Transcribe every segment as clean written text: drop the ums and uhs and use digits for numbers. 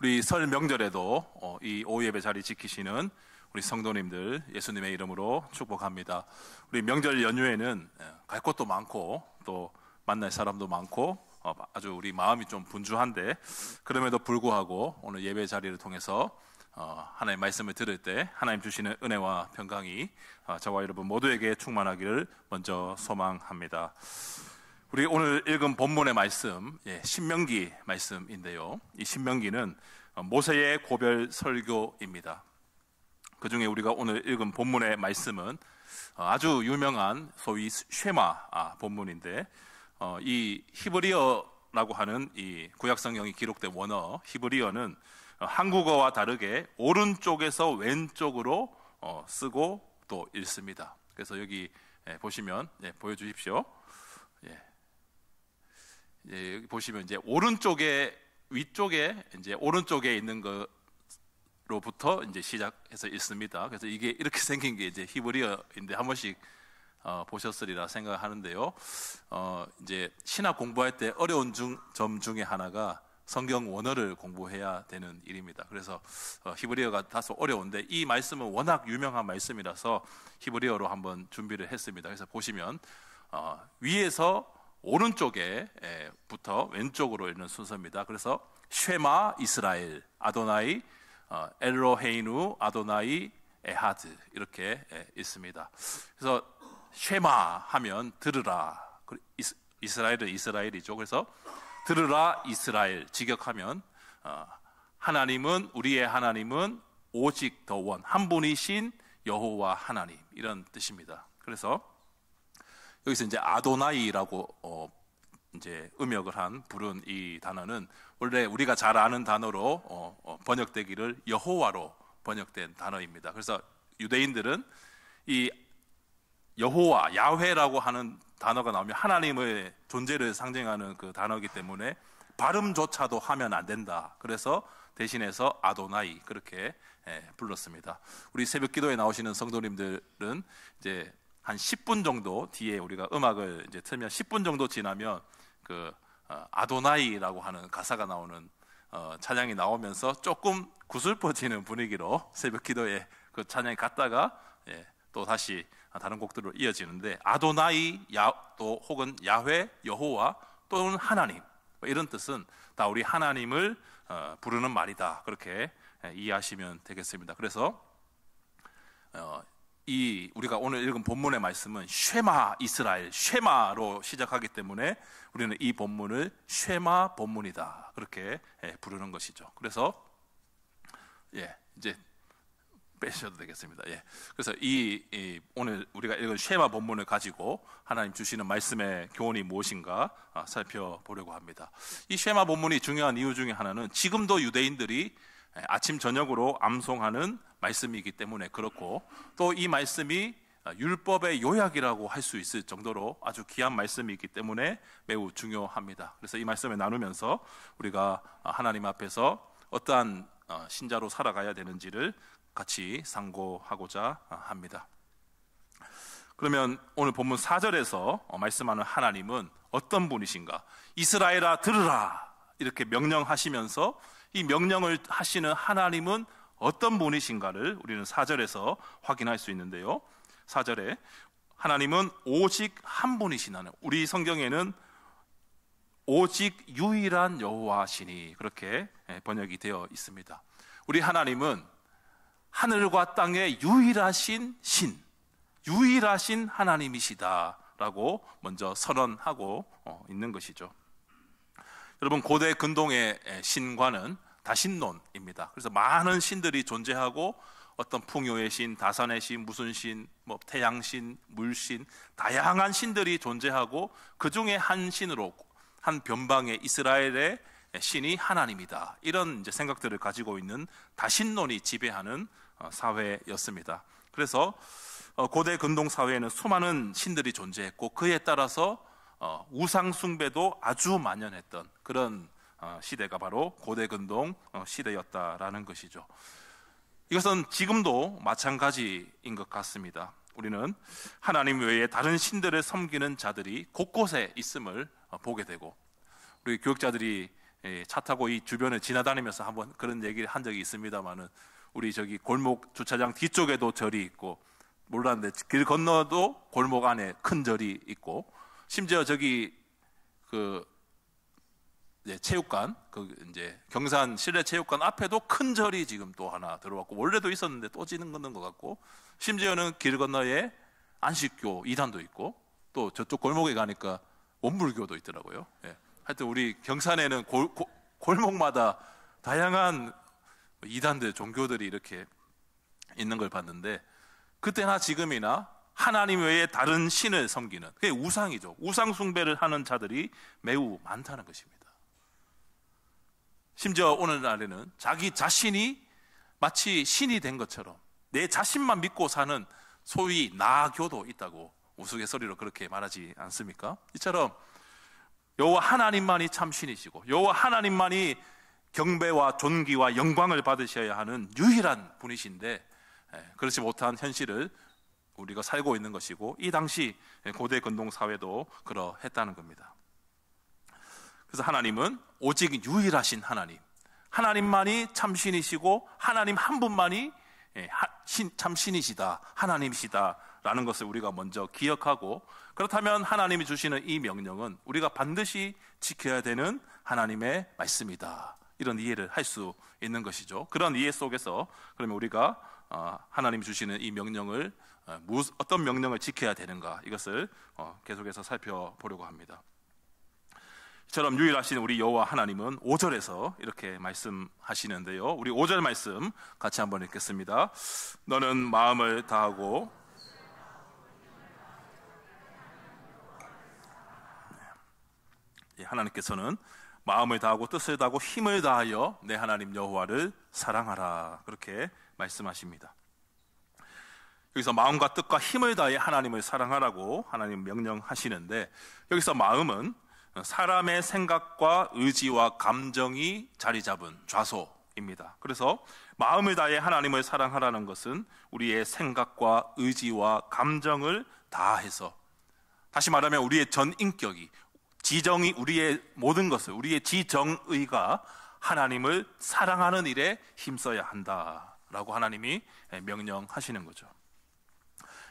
우리 설 명절에도 이 오후 예배 자리 지키시는 우리 성도님들 예수님의 이름으로 축복합니다. 우리 명절 연휴에는 갈 곳도 많고 또 만날 사람도 많고 아주 우리 마음이 좀 분주한데, 그럼에도 불구하고 오늘 예배 자리를 통해서 하나님의 말씀을 들을 때 하나님 주시는 은혜와 평강이 저와 여러분 모두에게 충만하기를 먼저 소망합니다. 우리 오늘 읽은 본문의 말씀, 신명기 말씀인데요, 이 신명기는 모세의 고별 설교입니다. 그 중에 우리가 오늘 읽은 본문의 말씀은 아주 유명한 소위 쉐마 본문인데, 이 히브리어라고 하는 이 구약성경이 기록된 원어 히브리어는 한국어와 다르게 오른쪽에서 왼쪽으로 쓰고 또 읽습니다. 그래서 여기 보시면 보여주십시오. 여기 보시면 이제 오른쪽에 위쪽에 이제 오른쪽에 있는 거로부터 이제 시작해서 읽습니다. 그래서 이게 이렇게 생긴 게 이제 히브리어인데 한 번씩 보셨으리라 생각하는데요. 이제 신학 공부할 때 어려운 점 중에 하나가 성경 원어를 공부해야 되는 일입니다. 그래서 히브리어가 다소 어려운데 이 말씀은 워낙 유명한 말씀이라서 히브리어로 한번 준비를 했습니다. 그래서 보시면 위에서 오른쪽에부터 왼쪽으로 읽는 순서입니다. 그래서 쉐마 이스라엘 아도나이 엘로헤이누 아도나이 에하드 이렇게 읽습니다. 그래서 쉐마 하면 들으라, 이스라엘은 이스라엘이죠. 그래서 들으라 이스라엘, 직역하면 하나님은, 우리의 하나님은 오직 더 원, 한 분이신 여호와 하나님, 이런 뜻입니다. 그래서 여기서 이제 아도나이라고 이제 음역을 한 부른 이 단어는 원래 우리가 잘 아는 단어로 번역되기를 여호와로 번역된 단어입니다. 그래서 유대인들은 이 여호와, 야훼라고 하는 단어가 나오면 하나님의 존재를 상징하는 그 단어이기 때문에 발음조차도 하면 안 된다. 그래서 대신해서 아도나이 그렇게 불렀습니다. 우리 새벽 기도에 나오시는 성도님들은 이제 한 10분 정도 뒤에 우리가 음악을 이제 틀면 10분 정도 지나면 그 아도나이라고 하는 가사가 나오는 찬양이 나오면서 조금 구슬퍼지는 분위기로 새벽 기도에 그 찬양이 갔다가 또 다시 다른 곡들로 이어지는데, 아도나이 또 혹은 야훼, 여호와 또는 하나님, 이런 뜻은 다 우리 하나님을 부르는 말이다. 그렇게 이해하시면 되겠습니다. 그래서 이 우리가 오늘 읽은 본문의 말씀은 쉐마 이스라엘, 쉐마로 시작하기 때문에 우리는 이 본문을 쉐마 본문이다 그렇게 부르는 것이죠. 그래서 이제 빼셔도 되겠습니다. 그래서 이 오늘 우리가 읽은 쉐마 본문을 가지고 하나님 주시는 말씀의 교훈이 무엇인가 살펴보려고 합니다. 이 쉐마 본문이 중요한 이유 중에 하나는 지금도 유대인들이 아침 저녁으로 암송하는 말씀이기 때문에 그렇고, 또 이 말씀이 율법의 요약이라고 할 수 있을 정도로 아주 귀한 말씀이기 때문에 매우 중요합니다. 그래서 이 말씀을 나누면서 우리가 하나님 앞에서 어떠한 신자로 살아가야 되는지를 같이 상고하고자 합니다. 그러면 오늘 본문 4절에서 말씀하는 하나님은 어떤 분이신가? 이스라엘아 들으라 이렇게 명령하시면서 이 명령을 하시는 하나님은 어떤 분이신가를 우리는 4절에서 확인할 수 있는데요, 4절에 하나님은 오직 한 분이시나는, 우리 성경에는 오직 유일한 여호와시니 그렇게 번역이 되어 있습니다. 우리 하나님은 하늘과 땅의 유일하신 신, 유일하신 하나님이시다라고 먼저 선언하고 있는 것이죠. 여러분, 고대 근동의 신과는 다신론입니다. 그래서 많은 신들이 존재하고 어떤 풍요의 신, 다산의 신, 무슨 신, 태양신, 물신, 다양한 신들이 존재하고 그 중에 한 신으로, 한 변방의 이스라엘의 신이 하나님이다. 이런 이제 생각들을 가지고 있는 다신론이 지배하는 사회였습니다. 그래서 고대 근동 사회에는 수많은 신들이 존재했고 그에 따라서 우상 숭배도 아주 만연했던 그런 시대가 바로 고대 근동 시대였다라는 것이죠. 이것은 지금도 마찬가지인 것 같습니다. 우리는 하나님 외에 다른 신들을 섬기는 자들이 곳곳에 있음을 보게 되고, 우리 교육자들이 차 타고 이 주변을 지나다니면서 한번 그런 얘기를 한 적이 있습니다만은, 우리 저기 골목 주차장 뒤쪽에도 절이 있고, 몰랐는데 길 건너도 골목 안에 큰 절이 있고, 심지어 저기 체육관, 이제 경산 실내 체육관 앞에도 큰 절이 지금 또 하나 들어왔고, 원래도 있었는데 또 지는 것 같고, 심지어는 길 건너에 안식교 2단도 있고, 또 저쪽 골목에 가니까 원불교도 있더라고요. 하여튼 우리 경산에는 골목마다 다양한 2단들 종교들이 이렇게 있는 걸 봤는데, 그때나 지금이나 하나님 외에 다른 신을 섬기는, 그게 우상이죠. 우상 숭배를 하는 자들이 매우 많다는 것입니다. 심지어 오늘날에는 자기 자신이 마치 신이 된 것처럼 내 자신만 믿고 사는 소위 나교도 있다고 우스갯소리로 그렇게 말하지 않습니까? 이처럼 여호와 하나님만이 참 신이시고, 여호와 하나님만이 경배와 존귀와 영광을 받으셔야 하는 유일한 분이신데, 그렇지 못한 현실을 우리가 살고 있는 것이고, 이 당시 고대 근동 사회도 그러했다는 겁니다. 그래서 하나님은 오직 유일하신 하나님만이 참신이시고, 하나님 한 분만이 참신이시다, 하나님이시다라는 것을 우리가 먼저 기억하고, 그렇다면 하나님이 주시는 이 명령은 우리가 반드시 지켜야 되는 하나님의 말씀이다, 이런 이해를 할 수 있는 것이죠. 그런 이해 속에서 그러면 우리가 하나님이 주시는 이 명령을, 어떤 명령을 지켜야 되는가, 이것을 계속해서 살펴보려고 합니다. 이처럼 유일하신 우리 여호와 하나님은 5절에서 이렇게 말씀하시는데요, 우리 5절 말씀 같이 한번 읽겠습니다. 너는 마음을 다하고, 하나님께서는 마음을 다하고 뜻을 다하고 힘을 다하여 내 하나님 여호와를 사랑하라, 그렇게 말씀하십니다. 여기서 마음과 뜻과 힘을 다해 하나님을 사랑하라고 하나님 명령하시는데, 여기서 마음은 사람의 생각과 의지와 감정이 자리 잡은 좌소입니다. 그래서 마음을 다해 하나님을 사랑하라는 것은 우리의 생각과 의지와 감정을 다해서, 다시 말하면 우리의 전 인격이, 지정이, 우리의 모든 것을, 우리의 지정의가 하나님을 사랑하는 일에 힘써야 한다라고 하나님이 명령하시는 거죠.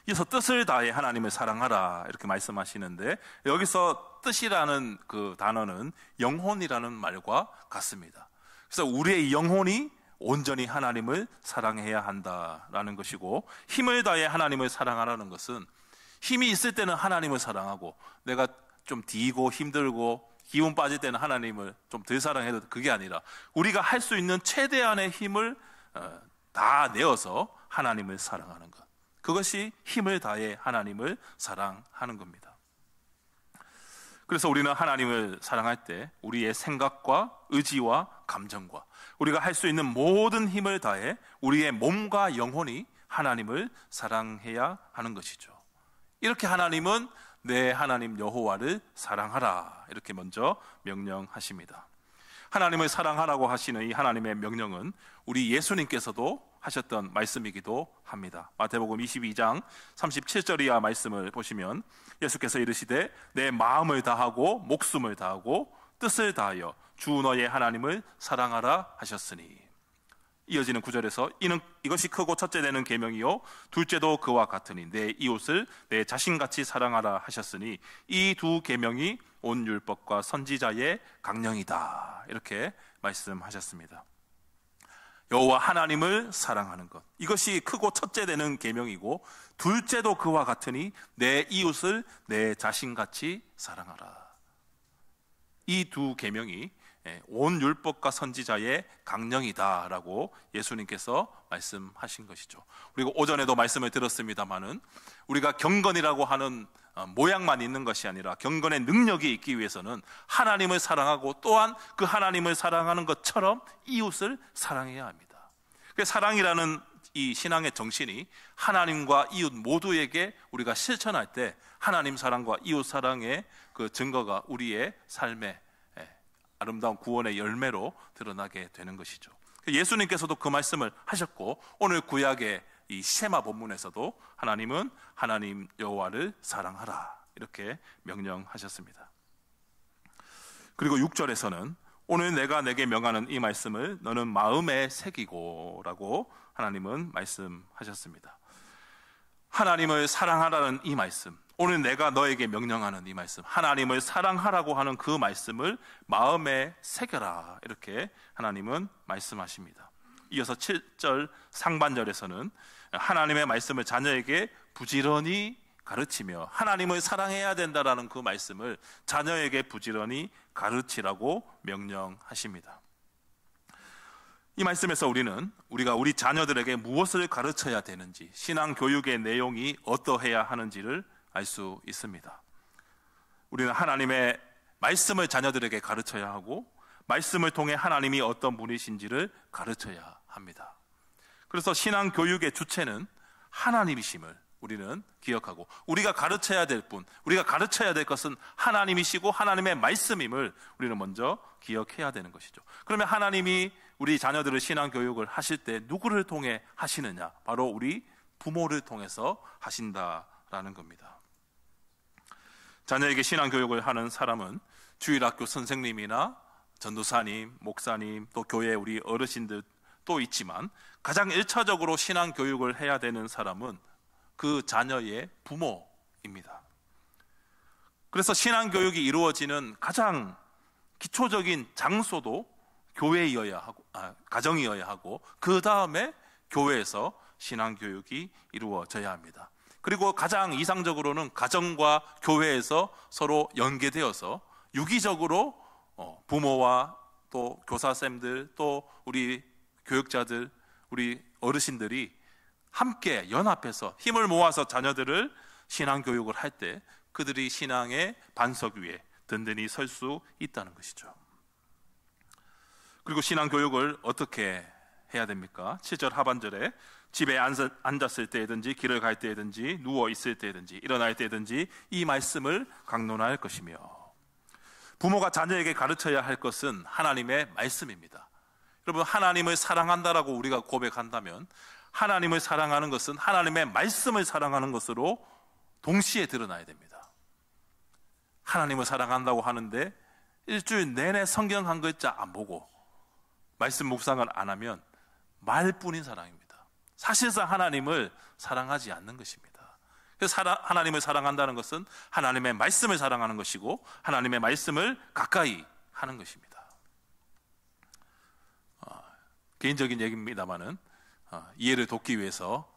그래서 뜻을 다해 하나님을 사랑하라, 이렇게 말씀하시는데, 여기서 뜻이라는 그 단어는 영혼이라는 말과 같습니다. 그래서 우리의 영혼이 온전히 하나님을 사랑해야 한다라는 것이고, 힘을 다해 하나님을 사랑하라는 것은 힘이 있을 때는 하나님을 사랑하고, 내가 좀 뒤고 힘들고 기운 빠질 때는 하나님을 좀 덜 사랑해도 그게 아니라, 우리가 할 수 있는 최대한의 힘을 다 내어서 하나님을 사랑하는 것, 그것이 힘을 다해 하나님을 사랑하는 겁니다. 그래서 우리는 하나님을 사랑할 때 우리의 생각과 의지와 감정과 우리가 할 수 있는 모든 힘을 다해 우리의 몸과 영혼이 하나님을 사랑해야 하는 것이죠. 이렇게 하나님은 내 하나님 여호와를 사랑하라, 이렇게 먼저 명령하십니다. 하나님을 사랑하라고 하시는 이 하나님의 명령은 우리 예수님께서도 하셨던 말씀이기도 합니다. 마태복음 22장 37절 이하 말씀을 보시면 예수께서 이르시되 내 마음을 다하고 목숨을 다하고 뜻을 다하여 주 너의 하나님을 사랑하라 하셨으니, 이어지는 9절에서 이것이 크고 첫째 되는 계명이요 둘째도 그와 같으니 내 이웃을 내 자신같이 사랑하라 하셨으니 이 두 계명이 온 율법과 선지자의 강령이다, 이렇게 말씀하셨습니다. 여호와 하나님을 사랑하는 것, 이것이 크고 첫째 되는 계명이고, 둘째도 그와 같으니 내 이웃을 내 자신같이 사랑하라. 이 두 계명이 온 율법과 선지자의 강령이다라고 예수님께서 말씀하신 것이죠. 그리고 오전에도 말씀을 들었습니다마는, 우리가 경건이라고 하는 모양만 있는 것이 아니라 경건의 능력이 있기 위해서는 하나님을 사랑하고, 또한 그 하나님을 사랑하는 것처럼 이웃을 사랑해야 합니다. 그래서 사랑이라는 이 신앙의 정신이 하나님과 이웃 모두에게 우리가 실천할 때 하나님 사랑과 이웃 사랑의 그 증거가 우리의 삶의 아름다운 구원의 열매로 드러나게 되는 것이죠. 예수님께서도 그 말씀을 하셨고, 오늘 구약의 이 쉐마 본문에서도 하나님은 하나님 여호와를 사랑하라, 이렇게 명령하셨습니다. 그리고 6절에서는 오늘 내가 내게 명하는 이 말씀을 너는 마음에 새기고 라고 하나님은 말씀하셨습니다. 하나님을 사랑하라는 이 말씀, 오늘 내가 너에게 명령하는 이 말씀, 하나님을 사랑하라고 하는 그 말씀을 마음에 새겨라, 이렇게 하나님은 말씀하십니다. 이어서 7절 상반절에서는 하나님의 말씀을 자녀에게 부지런히 가르치며 하나님을 사랑해야 된다라는 그 말씀을 자녀에게 부지런히 가르치라고 명령하십니다. 이 말씀에서 우리가 우리 자녀들에게 무엇을 가르쳐야 되는지, 신앙 교육의 내용이 어떠해야 하는지를 알 수 있습니다. 우리는 하나님의 말씀을 자녀들에게 가르쳐야 하고, 말씀을 통해 하나님이 어떤 분이신지를 가르쳐야 합니다. 그래서 신앙 교육의 주체는 하나님이심을 우리는 기억하고, 우리가 가르쳐야 될 분, 우리가 가르쳐야 될 것은 하나님이시고 하나님의 말씀임을 우리는 먼저 기억해야 되는 것이죠. 그러면 하나님이 우리 자녀들을 신앙 교육을 하실 때 누구를 통해 하시느냐? 바로 우리 부모를 통해서 하신다라는 겁니다. 자녀에게 신앙 교육을 하는 사람은 주일학교 선생님이나 전도사님, 목사님, 또 교회 우리 어르신들 또 있지만, 가장 1차적으로 신앙 교육을 해야 되는 사람은 그 자녀의 부모입니다. 그래서 신앙 교육이 이루어지는 가장 기초적인 장소도 교회이어야 하고, 가정이어야 하고, 그 다음에 교회에서 신앙 교육이 이루어져야 합니다. 그리고 가장 이상적으로는 가정과 교회에서 서로 연계되어서 유기적으로 부모와 또 교사쌤들, 또 우리 교육자들, 우리 어르신들이 함께 연합해서 힘을 모아서 자녀들을 신앙 교육을 할 때 그들이 신앙의 반석 위에 든든히 설 수 있다는 것이죠. 그리고 신앙 교육을 어떻게 해야 됩니까? 7절 하반절에 집에 앉았을 때든지 길을 갈 때든지 누워 있을 때든지 일어날 때든지 이 말씀을 강론할 것이며, 부모가 자녀에게 가르쳐야 할 것은 하나님의 말씀입니다. 여러분, 하나님을 사랑한다라고 우리가 고백한다면 하나님을 사랑하는 것은 하나님의 말씀을 사랑하는 것으로 동시에 드러나야 됩니다. 하나님을 사랑한다고 하는데 일주일 내내 성경 한 글자 안 보고 말씀 묵상을 안 하면 말뿐인 사랑입니다. 사실상 하나님을 사랑하지 않는 것입니다. 그래서 하나님을 사랑한다는 것은 하나님의 말씀을 사랑하는 것이고, 하나님의 말씀을 가까이 하는 것입니다. 개인적인 얘기입니다만은 이해를 돕기 위해서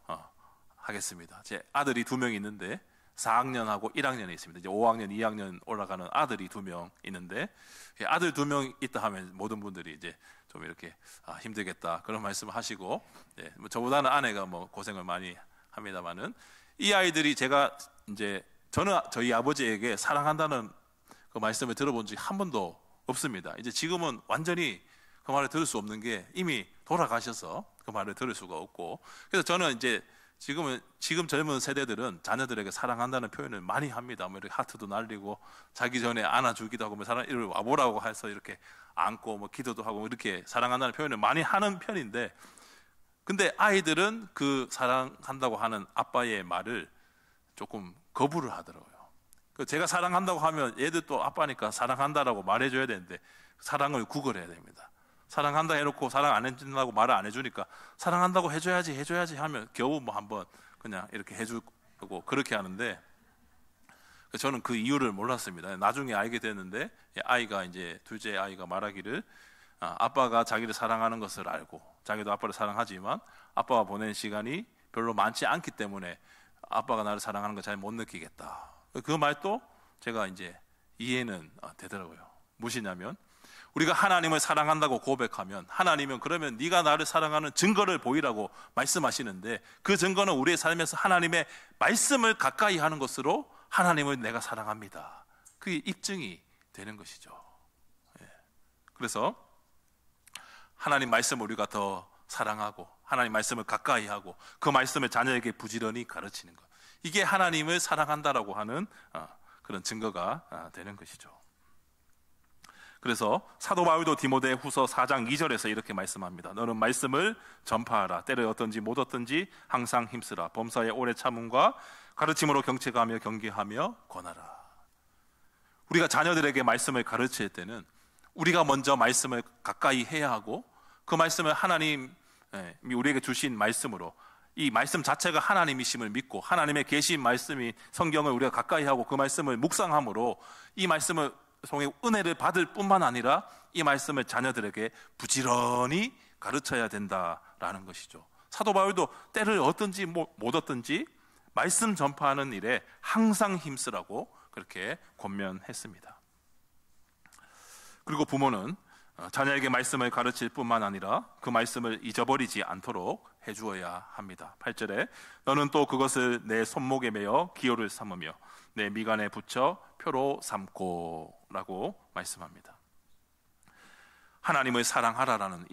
하겠습니다. 제 아들이 2명 있는데 4학년하고 1학년에 있습니다. 이제 5학년, 2학년 올라가는 아들이 2명 있는데, 아들 2명 있다 하면 모든 분들이 이제 좀 이렇게 힘들겠다 그런 말씀을 하시고, 뭐 저보다는 아내가 뭐 고생을 많이 합니다만은, 이 아이들이 저는 저희 아버지에게 사랑한다는 그 말씀을 들어본 적이 한 번도 없습니다. 이제 지금은 완전히 그 말을 들을 수 없는 게 이미 돌아가셔서 그 말을 들을 수가 없고, 그래서 저는 이제 지금 젊은 세대들은 자녀들에게 사랑한다는 표현을 많이 합니다. 뭐 이렇게 하트도 날리고 자기 전에 안아주기도 하고, 뭐 사랑 이를 와보라고 해서 이렇게 안고 뭐 기도도 하고 이렇게 사랑한다는 표현을 많이 하는 편인데, 근데 아이들은 그 사랑한다고 하는 아빠의 말을 조금 거부를 하더라고요. 제가 사랑한다고 하면 얘들 또 아빠니까 사랑한다라고 말해줘야 되는데 사랑을 구걸해야 됩니다. 사랑한다 해놓고 사랑 안 해준다고 말을 안 해주니까 사랑한다고 해줘야지 하면 겨우 뭐 한번 그냥 이렇게 해주고 그렇게 하는데, 저는 그 이유를 몰랐습니다. 나중에 알게 됐는데, 아이가 이제 둘째 아이가 말하기를 아빠가 자기를 사랑하는 것을 알고 자기도 아빠를 사랑하지만 아빠와 보낸 시간이 별로 많지 않기 때문에 아빠가 나를 사랑하는 걸 잘 못 느끼겠다. 그 말도 제가 이제 이해는 되더라고요. 무엇이냐면, 우리가 하나님을 사랑한다고 고백하면 하나님은 그러면 네가 나를 사랑하는 증거를 보이라고 말씀하시는데, 그 증거는 우리의 삶에서 하나님의 말씀을 가까이 하는 것으로 하나님을 내가 사랑합니다, 그게 입증이 되는 것이죠. 그래서 하나님 말씀을 우리가 더 사랑하고 하나님 말씀을 가까이 하고 그 말씀을 자녀에게 부지런히 가르치는 것, 이게 하나님을 사랑한다라고 하는 그런 증거가 되는 것이죠. 그래서 사도 바울도 디모데 후서 4장 2절에서 이렇게 말씀합니다. 너는 말씀을 전파하라. 때를 얻든지 못 얻든지 항상 힘쓰라. 범사에 오래 참음과 가르침으로 경책하며 경계하며 권하라. 우리가 자녀들에게 말씀을 가르칠 때는 우리가 먼저 말씀을 가까이 해야 하고, 그 말씀을 하나님이 우리에게 주신 말씀으로, 이 말씀 자체가 하나님이심을 믿고 하나님의 계신 말씀이 성경을 우리가 가까이 하고 그 말씀을 묵상함으로 이 말씀을 통해 은혜를 받을 뿐만 아니라 이 말씀을 자녀들에게 부지런히 가르쳐야 된다라는 것이죠. 사도 바울도 때를 얻든지 못 얻든지 말씀 전파하는 일에 항상 힘쓰라고 그렇게 권면했습니다. 그리고 부모는 자녀에게 말씀을 가르칠 뿐만 아니라 그 말씀을 잊어버리지 않도록 해주어야 합니다. 8절에 너는 또 그것을 내 손목에 매어 기호를 삼으며 내 미간에 붙여 표로 삼고 라고 말씀합니다. 하나님을 사랑하라라는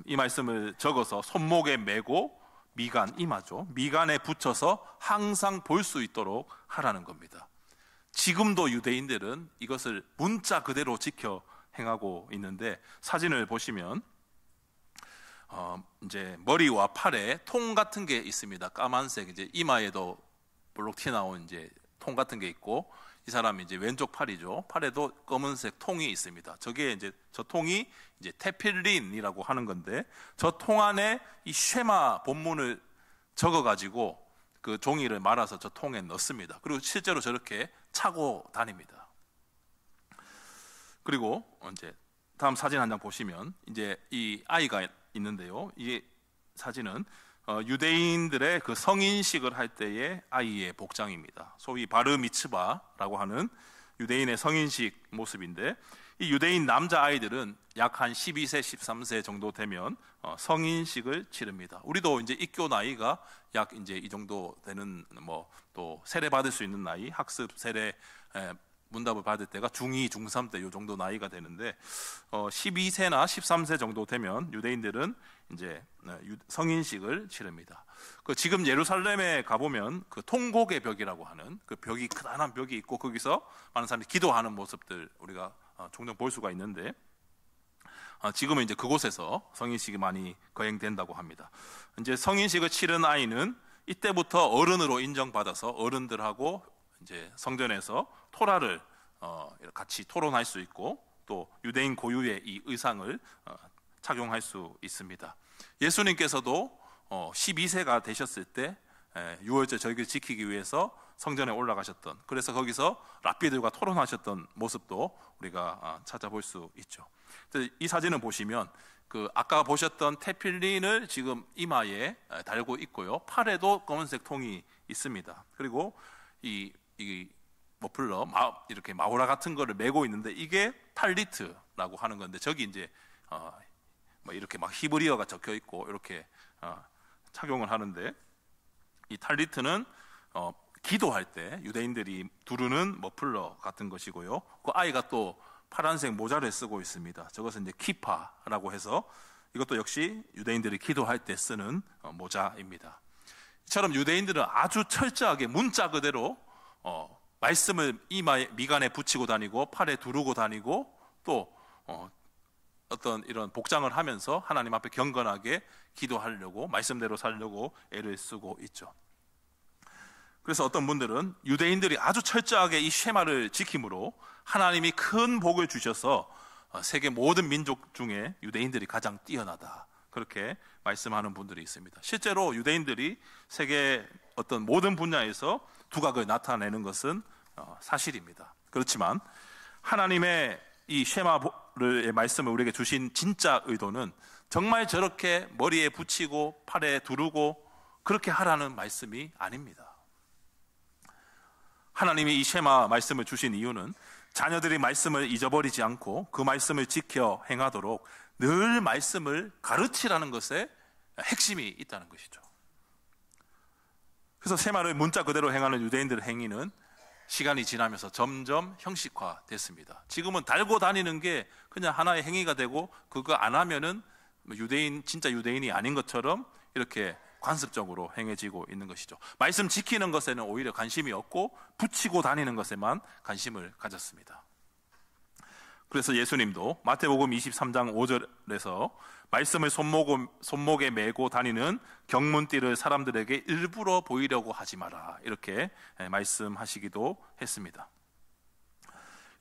이 말씀을 적어서 손목에 매고 미간, 이마죠, 미간에 붙여서 항상 볼 수 있도록 하라는 겁니다. 지금도 유대인들은 이것을 문자 그대로 지켜 행하고 있는데, 사진을 보시면 이제 머리와 팔에 통 같은 게 있습니다. 까만색, 이제 이마에도 볼록 튀어나온 이제 통 같은 게 있고, 이 사람이 이제 왼쪽 팔이죠. 팔에도 검은색 통이 있습니다. 저게 이제 저 통이 이제 테필린이라고 하는 건데, 저 통 안에 이 쉐마 본문을 적어가지고 그 종이를 말아서 저 통에 넣습니다. 그리고 실제로 저렇게 차고 다닙니다. 그리고 이제 다음 사진 한 장 보시면 이제 이 아이가 있는데요. 이 사진은 유대인들의 그 성인식을 할 때의 아이의 복장입니다. 소위 바르 미츠바라고 하는 유대인의 성인식 모습인데, 이 유대인 남자 아이들은 약 한 12세, 13세 정도 되면 성인식을 치릅니다. 우리도 이제 입교 나이가 약 이제 이 정도 되는, 또 세례 받을 수 있는 나이, 학습 세례 문답을 받을 때가 중2, 중3 때 이 정도 나이가 되는데, 12세나 13세 정도 되면 유대인들은 이제 성인식을 치릅니다. 그 지금 예루살렘에 가보면 그 통곡의 벽이라고 하는 그 벽이, 크다란 벽이 있고 거기서 많은 사람들이 기도하는 모습들 우리가 종종 볼 수가 있는데, 지금은 이제 그곳에서 성인식이 많이 거행된다고 합니다. 이제 성인식을 치른 아이는 이때부터 어른으로 인정받아서 어른들하고 이제 성전에서 토라를 같이 토론할 수 있고, 또 유대인 고유의 이 의상을 착용할 수 있습니다. 예수님께서도 12세가 되셨을 때 유월절 절기를 지키기 위해서 성전에 올라가셨던, 그래서 거기서 랍비들과 토론하셨던 모습도 우리가 찾아볼 수 있죠. 이 사진을 보시면 그 아까 보셨던 테필린을 지금 이마에 달고 있고요, 팔에도 검은색 통이 있습니다. 그리고 이 머플러, 이렇게 마우라 같은 거를 메고 있는데, 이게 탈리트라고 하는 건데, 저기 이제 이렇게 막 히브리어가 적혀 있고 이렇게 착용을 하는데, 이 탈리트는 기도할 때 유대인들이 두르는 머플러 같은 것이고요. 그 아이가 또 파란색 모자를 쓰고 있습니다. 저것은 이제 키파라고 해서 이것도 역시 유대인들이 기도할 때 쓰는 모자입니다. 이처럼 유대인들은 아주 철저하게 문자 그대로 말씀을 이마에, 미간에 붙이고 다니고 팔에 두르고 다니고, 또 어떤 이런 복장을 하면서 하나님 앞에 경건하게 기도하려고, 말씀대로 살려고 애를 쓰고 있죠. 그래서 어떤 분들은 유대인들이 아주 철저하게 이 쉐마를 지킴으로 하나님이 큰 복을 주셔서 세계 모든 민족 중에 유대인들이 가장 뛰어나다, 그렇게 말씀하는 분들이 있습니다. 실제로 유대인들이 세계 어떤 모든 분야에서 두각을 나타내는 것은 사실입니다. 그렇지만 하나님의 이 쉐마의 말씀을 우리에게 주신 진짜 의도는 정말 저렇게 머리에 붙이고 팔에 두르고 그렇게 하라는 말씀이 아닙니다. 하나님이 이 쉐마 말씀을 주신 이유는 자녀들이 말씀을 잊어버리지 않고 그 말씀을 지켜 행하도록 늘 말씀을 가르치라는 것에 핵심이 있다는 것이죠. 그래서 쉐마를 문자 그대로 행하는 유대인들의 행위는 시간이 지나면서 점점 형식화됐습니다. 지금은 달고 다니는 게 그냥 하나의 행위가 되고, 그거 안 하면은 진짜 유대인이 아닌 것처럼 이렇게 관습적으로 행해지고 있는 것이죠. 말씀 지키는 것에는 오히려 관심이 없고 붙이고 다니는 것에만 관심을 가졌습니다. 그래서 예수님도 마태복음 23장 5절에서 말씀을 손목에 메고 다니는 경문띠를 사람들에게 일부러 보이려고 하지 마라, 이렇게 말씀하시기도 했습니다.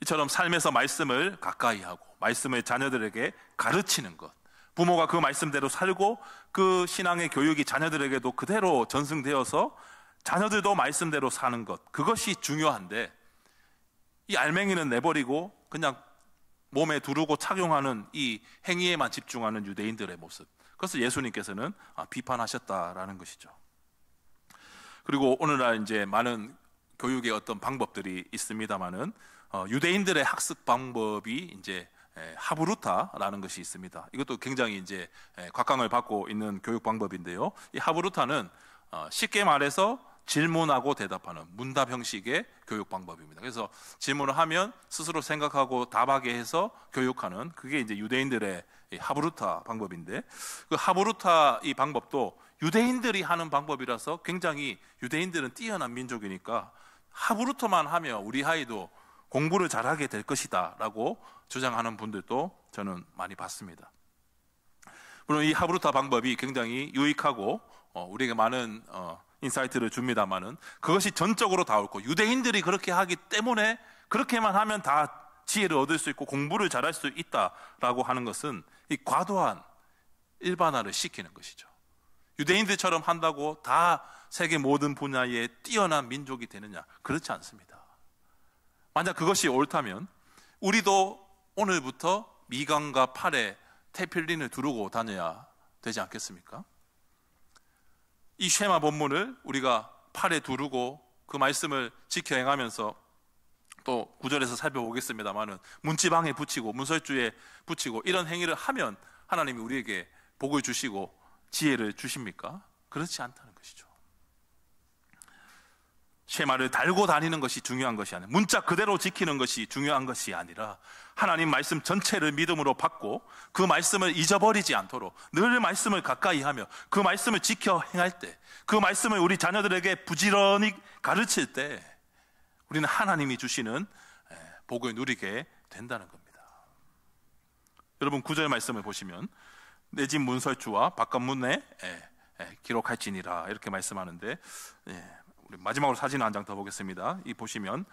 이처럼 삶에서 말씀을 가까이 하고 말씀을 자녀들에게 가르치는 것, 부모가 그 말씀대로 살고 그 신앙의 교육이 자녀들에게도 그대로 전승되어서 자녀들도 말씀대로 사는 것, 그것이 중요한데 이 알맹이는 내버리고 그냥 몸에 두르고 착용하는 이 행위에만 집중하는 유대인들의 모습, 그것을 예수님께서는 비판하셨다라는 것이죠. 그리고 오늘날 이제 많은 교육의 어떤 방법들이 있습니다만은 유대인들의 학습 방법이 이제 하브루타라는 것이 있습니다. 이것도 굉장히 이제 곽강을 받고 있는 교육 방법인데요. 이 하브루타는 쉽게 말해서 질문하고 대답하는 문답 형식의 교육 방법입니다. 그래서 질문을 하면 스스로 생각하고 답하게 해서 교육하는, 그게 이제 유대인들의 하브루타 방법인데, 그 하브루타 이 방법도 유대인들이 하는 방법이라서 굉장히 유대인들은 뛰어난 민족이니까 하브루타만 하면 우리 아이도 공부를 잘하게 될 것이다 라고 주장하는 분들도 저는 많이 봤습니다. 물론 이 하브루타 방법이 굉장히 유익하고 우리에게 많은 인사이트를 줍니다만은 그것이 전적으로 다 옳고 유대인들이 그렇게 하기 때문에 그렇게만 하면 다 지혜를 얻을 수 있고 공부를 잘할 수 있다라고 하는 것은 이 과도한 일반화를 시키는 것이죠. 유대인들처럼 한다고 다 세계 모든 분야에 뛰어난 민족이 되느냐? 그렇지 않습니다. 만약 그것이 옳다면 우리도 오늘부터 미간과 팔에 테필린을 두르고 다녀야 되지 않겠습니까? 이 쉐마 본문을 우리가 팔에 두르고 그 말씀을 지켜 행하면서 또 9절에서 살펴보겠습니다만은 문지방에 붙이고 문설주에 붙이고 이런 행위를 하면 하나님이 우리에게 복을 주시고 지혜를 주십니까? 그렇지 않다는 것이죠. 쉐마를 달고 다니는 것이 중요한 것이 아니라, 문자 그대로 지키는 것이 중요한 것이 아니라 하나님 말씀 전체를 믿음으로 받고 그 말씀을 잊어버리지 않도록 늘 말씀을 가까이 하며 그 말씀을 지켜 행할 때, 그 말씀을 우리 자녀들에게 부지런히 가르칠 때 우리는 하나님이 주시는 복을 누리게 된다는 겁니다. 여러분 9절 말씀을 보시면 내 집 문설주와 바깥문에 기록할지니라 이렇게 말씀하는데, 우리 마지막으로 사진 한 장 더 보겠습니다. 이 보시면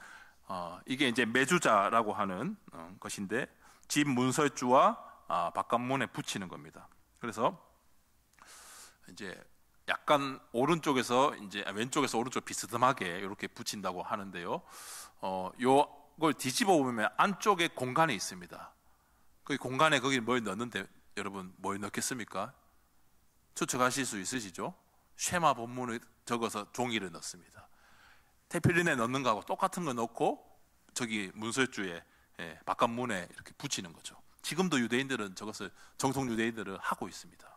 이게 이제 매주자라고 하는 것인데 집 문설주와 바깥문에 붙이는 겁니다. 그래서 이제 약간 오른쪽에서 이제 왼쪽에서 오른쪽 비스듬하게 이렇게 붙인다고 하는데요. 요걸 뒤집어 보면 안쪽에 공간이 있습니다. 그 공간에 거기 뭘 넣는데 여러분 뭘 넣겠습니까? 추측하실 수 있으시죠? 쉐마 본문을 적어서 종이를 넣습니다. 테필린에 넣는 거하고 똑같은 거 넣고 저기 문설주에 바깥문에 이렇게 붙이는 거죠. 지금도 유대인들은 저것을, 정통 유대인들은 하고 있습니다.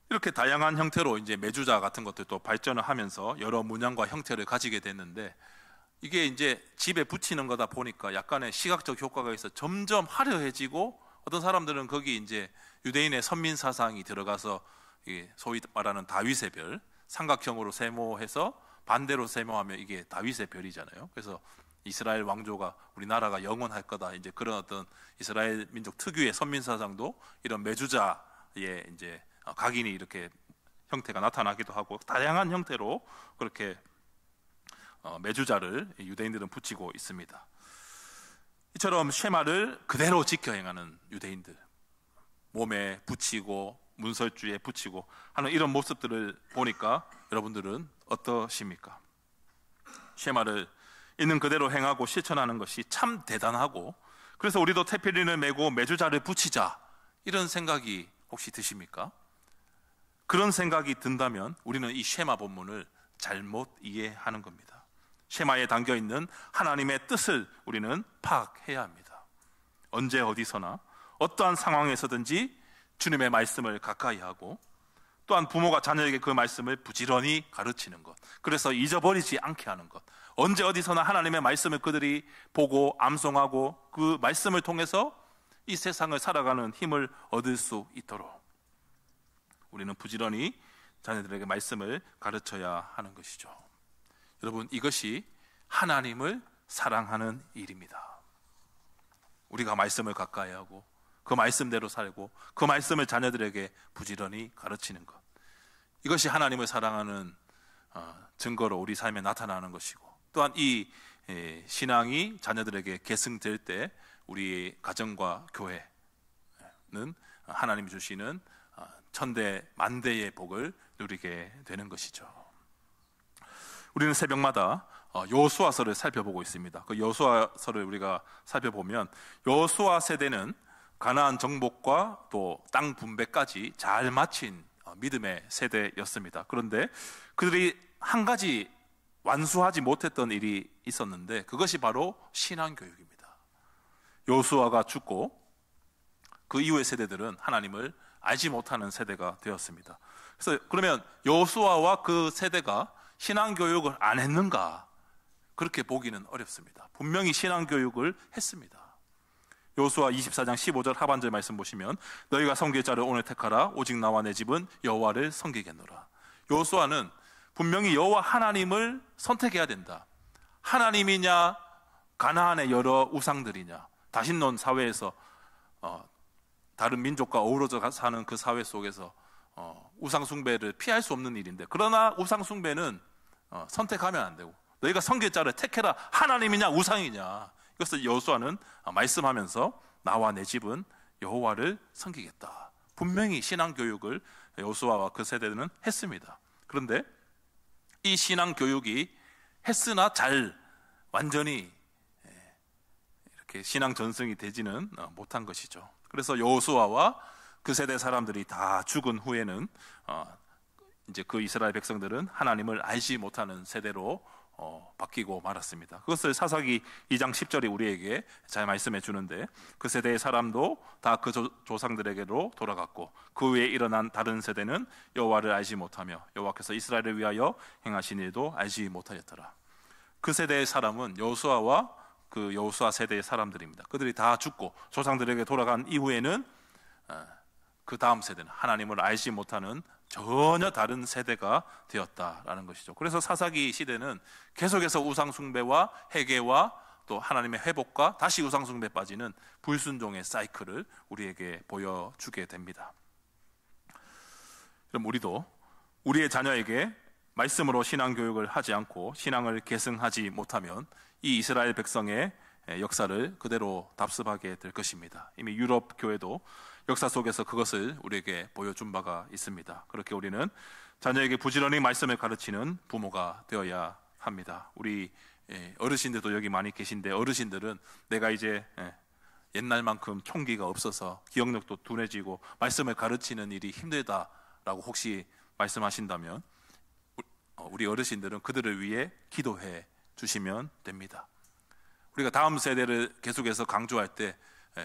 이렇게 다양한 형태로 이제 매주자 같은 것들도 발전을 하면서 여러 문양과 형태를 가지게 됐는데, 이게 이제 집에 붙이는 거다 보니까 약간의 시각적 효과가 있어 점점 화려해지고, 어떤 사람들은 거기 이제 유대인의 선민 사상이 들어가서 소위 말하는 다윗의 별, 삼각형으로 세모해서 반대로 세모하면 이게 다윗의 별이잖아요. 그래서 이스라엘 왕조가, 우리나라가 영원할 거다, 이제 그런 어떤 이스라엘 민족 특유의 선민 사상도 이런 매주자의 이제 각인이 이렇게 형태가 나타나기도 하고, 다양한 형태로 그렇게 매주자를 유대인들은 붙이고 있습니다. 이처럼 쉐마를 그대로 지켜 행하는 유대인들, 몸에 붙이고 문설주에 붙이고 하는 이런 모습들을 보니까 여러분들은 어떠십니까? 쉐마를 있는 그대로 행하고 실천하는 것이 참 대단하고, 그래서 우리도 테필린을 메고 매주자를 붙이자 이런 생각이 혹시 드십니까? 그런 생각이 든다면 우리는 이 쉐마 본문을 잘못 이해하는 겁니다. 쉐마에 담겨있는 하나님의 뜻을 우리는 파악해야 합니다. 언제 어디서나 어떠한 상황에서든지 주님의 말씀을 가까이 하고, 또한 부모가 자녀에게 그 말씀을 부지런히 가르치는 것, 그래서 잊어버리지 않게 하는 것, 언제 어디서나 하나님의 말씀을 그들이 보고 암송하고 그 말씀을 통해서 이 세상을 살아가는 힘을 얻을 수 있도록 우리는 부지런히 자녀들에게 말씀을 가르쳐야 하는 것이죠. 여러분, 이것이 하나님을 사랑하는 일입니다. 우리가 말씀을 가까이 하고 그 말씀대로 살고 그 말씀을 자녀들에게 부지런히 가르치는 것, 이것이 하나님을 사랑하는 증거로 우리 삶에 나타나는 것이고, 또한 이 신앙이 자녀들에게 계승될 때 우리 가정과 교회는 하나님이 주시는 천대 만대의 복을 누리게 되는 것이죠. 우리는 새벽마다 여호수아서를 살펴보고 있습니다. 그 여호수아서를 우리가 살펴보면 여호수아 세대는 가나안 정복과 또 땅 분배까지 잘 마친 믿음의 세대였습니다. 그런데 그들이 한 가지 완수하지 못했던 일이 있었는데 그것이 바로 신앙교육입니다. 여호수아가 죽고 그 이후의 세대들은 하나님을 알지 못하는 세대가 되었습니다. 그래서 그러면 여호수아와 그 세대가 신앙교육을 안 했는가? 그렇게 보기는 어렵습니다. 분명히 신앙교육을 했습니다. 여호수아 24장 15절 하반절 말씀 보시면 너희가 섬길 자를 오늘 택하라. 오직 나와 내 집은 여호와를 섬기겠노라. 여호수아는 분명히 여호와 하나님을 선택해야 된다. 하나님이냐 가나안의 여러 우상들이냐. 다신론 사회에서 다른 민족과 어우러져 사는 그 사회 속에서 우상 숭배를 피할 수 없는 일인데, 그러나 우상 숭배는 선택하면 안 되고 너희가 섬길 자를 택해라. 하나님이냐 우상이냐. 이것을 여호수아는 말씀하면서 나와 내 집은 여호와를 섬기겠다. 분명히 신앙교육을 여호수아와 그 세대는 했습니다. 그런데 이 신앙교육이 했으나 잘 완전히 이렇게 신앙 전승이 되지는 못한 것이죠. 그래서 여호수아와 그 세대 사람들이 다 죽은 후에는 이제 그 이스라엘 백성들은 하나님을 알지 못하는 세대로 바뀌고 말았습니다. 그것을 사사기 2장 10절이 우리에게 잘 말씀해 주는데, 그 세대의 사람도 다 그 조상들에게로 돌아갔고 그 후에 일어난 다른 세대는 여호와를 알지 못하며 여호와께서 이스라엘을 위하여 행하신 일도 알지 못하였더라. 그 세대의 사람은 여호수아와 그 여호수아 세대의 사람들입니다. 그들이 다 죽고 조상들에게 돌아간 이후에는 그 다음 세대는 하나님을 알지 못하는 전혀 다른 세대가 되었다라는 것이죠. 그래서 사사기 시대는 계속해서 우상 숭배와 회개와 또 하나님의 회복과 다시 우상 숭배에 빠지는 불순종의 사이클을 우리에게 보여주게 됩니다. 그럼 우리도 우리의 자녀에게 말씀으로 신앙 교육을 하지 않고 신앙을 계승하지 못하면 이 이스라엘 백성의 역사를 그대로 답습하게 될 것입니다. 이미 유럽 교회도 역사 속에서 그것을 우리에게 보여준 바가 있습니다. 그렇게 우리는 자녀에게 부지런히 말씀을 가르치는 부모가 되어야 합니다. 우리 어르신들도 여기 많이 계신데, 어르신들은 내가 이제 옛날만큼 총기가 없어서 기억력도 둔해지고 말씀을 가르치는 일이 힘들다라고 혹시 말씀하신다면 우리 어르신들은 그들을 위해 기도해 주시면 됩니다. 우리가 다음 세대를 계속해서 강조할 때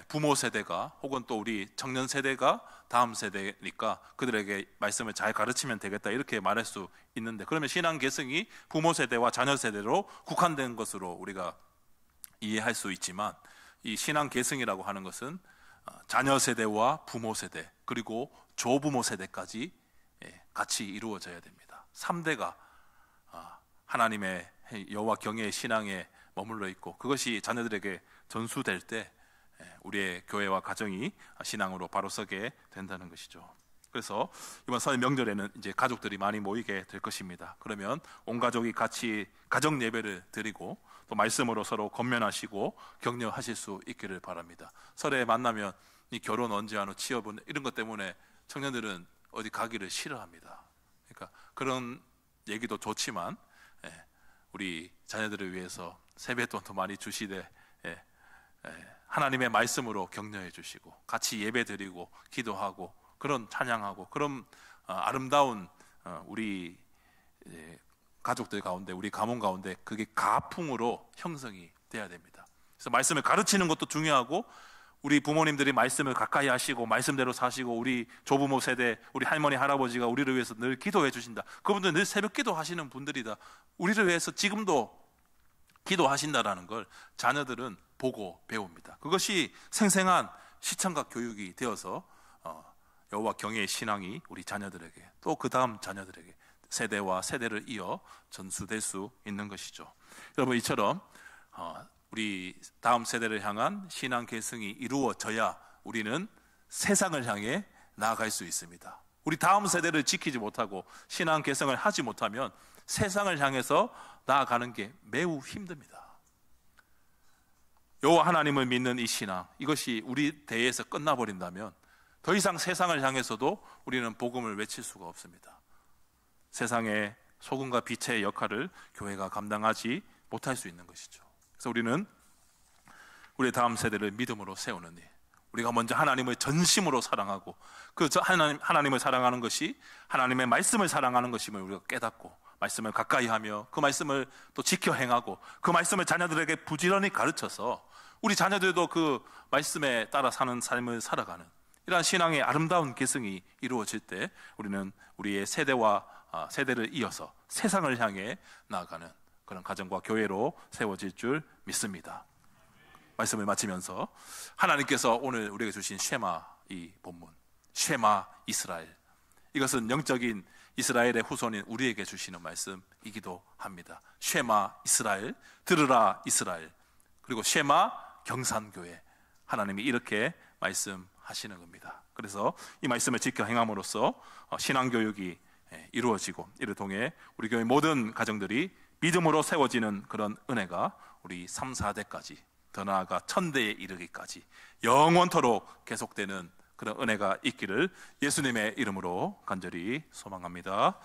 부모 세대가 혹은 또 우리 청년 세대가 다음 세대니까 그들에게 말씀을 잘 가르치면 되겠다 이렇게 말할 수 있는데, 그러면 신앙 계승이 부모 세대와 자녀 세대로 국한된 것으로 우리가 이해할 수 있지만, 이 신앙 계승이라고 하는 것은 자녀 세대와 부모 세대 그리고 조부모 세대까지 같이 이루어져야 됩니다. 3대가 하나님의 여호와 경외의 신앙에 머물러 있고 그것이 자녀들에게 전수될 때 우리의 교회와 가정이 신앙으로 바로 서게 된다는 것이죠. 그래서 이번 설 명절에는 이제 가족들이 많이 모이게 될 것입니다. 그러면 온 가족이 같이 가정 예배를 드리고 또 말씀으로 서로 권면하시고 격려하실 수 있기를 바랍니다. 설에 만나면 이 결혼 언제 하노, 취업은 이런 것 때문에 청년들은 어디 가기를 싫어합니다. 그러니까 그런 얘기도 좋지만 우리 자녀들을 위해서 세뱃돈도 많이 주시되 하나님의 말씀으로 격려해 주시고 같이 예배 드리고 기도하고 그런 찬양하고 그런 아름다운 우리 가족들 가운데, 우리 가문 가운데 그게 가풍으로 형성이 돼야 됩니다. 그래서 말씀을 가르치는 것도 중요하고 우리 부모님들이 말씀을 가까이 하시고 말씀대로 사시고 우리 조부모 세대, 우리 할머니 할아버지가 우리를 위해서 늘 기도해 주신다. 그분들 늘 새벽 기도하시는 분들이다. 우리를 위해서 지금도 기도하신다라는 걸 자녀들은 보고 배웁니다. 그것이 생생한 시청각 교육이 되어서 여호와 경외의 신앙이 우리 자녀들에게 또 그 다음 자녀들에게 세대와 세대를 이어 전수될 수 있는 것이죠. 여러분, 이처럼 우리 다음 세대를 향한 신앙 계승이 이루어져야 우리는 세상을 향해 나아갈 수 있습니다. 우리 다음 세대를 지키지 못하고 신앙 계승을 하지 못하면 세상을 향해서 나아가는 게 매우 힘듭니다. 여호와 하나님을 믿는 이 신앙, 이것이 우리 대에서 끝나버린다면 더 이상 세상을 향해서도 우리는 복음을 외칠 수가 없습니다. 세상의 소금과 빛의 역할을 교회가 감당하지 못할 수 있는 것이죠. 그래서 우리는 우리 다음 세대를 믿음으로 세우는 일, 우리가 먼저 하나님을 전심으로 사랑하고 그 하나님을 사랑하는 것이 하나님의 말씀을 사랑하는 것임을 우리가 깨닫고 말씀을 가까이 하며 그 말씀을 또 지켜 행하고 그 말씀을 자녀들에게 부지런히 가르쳐서 우리 자녀들도 그 말씀에 따라 사는 삶을 살아가는 이러한 신앙의 아름다운 계승이 이루어질 때 우리는 우리의 세대를 이어서 세상을 향해 나아가는 그런 가정과 교회로 세워질 줄 믿습니다. 말씀을 마치면서 하나님께서 오늘 우리에게 주신 쉐마, 이 본문 쉐마 이스라엘, 이것은 영적인 이스라엘의 후손인 우리에게 주시는 말씀이기도 합니다. 쉐마 이스라엘, 들으라 이스라엘, 그리고 쉐마 경산교회, 하나님이 이렇게 말씀하시는 겁니다. 그래서 이 말씀을 지켜 행함으로써 신앙교육이 이루어지고 이를 통해 우리 교회 모든 가정들이 믿음으로 세워지는 그런 은혜가 우리 3, 4대까지, 더 나아가 1000대에 이르기까지 영원토록 계속되는 그런 은혜가 있기를 예수님의 이름으로 간절히 소망합니다.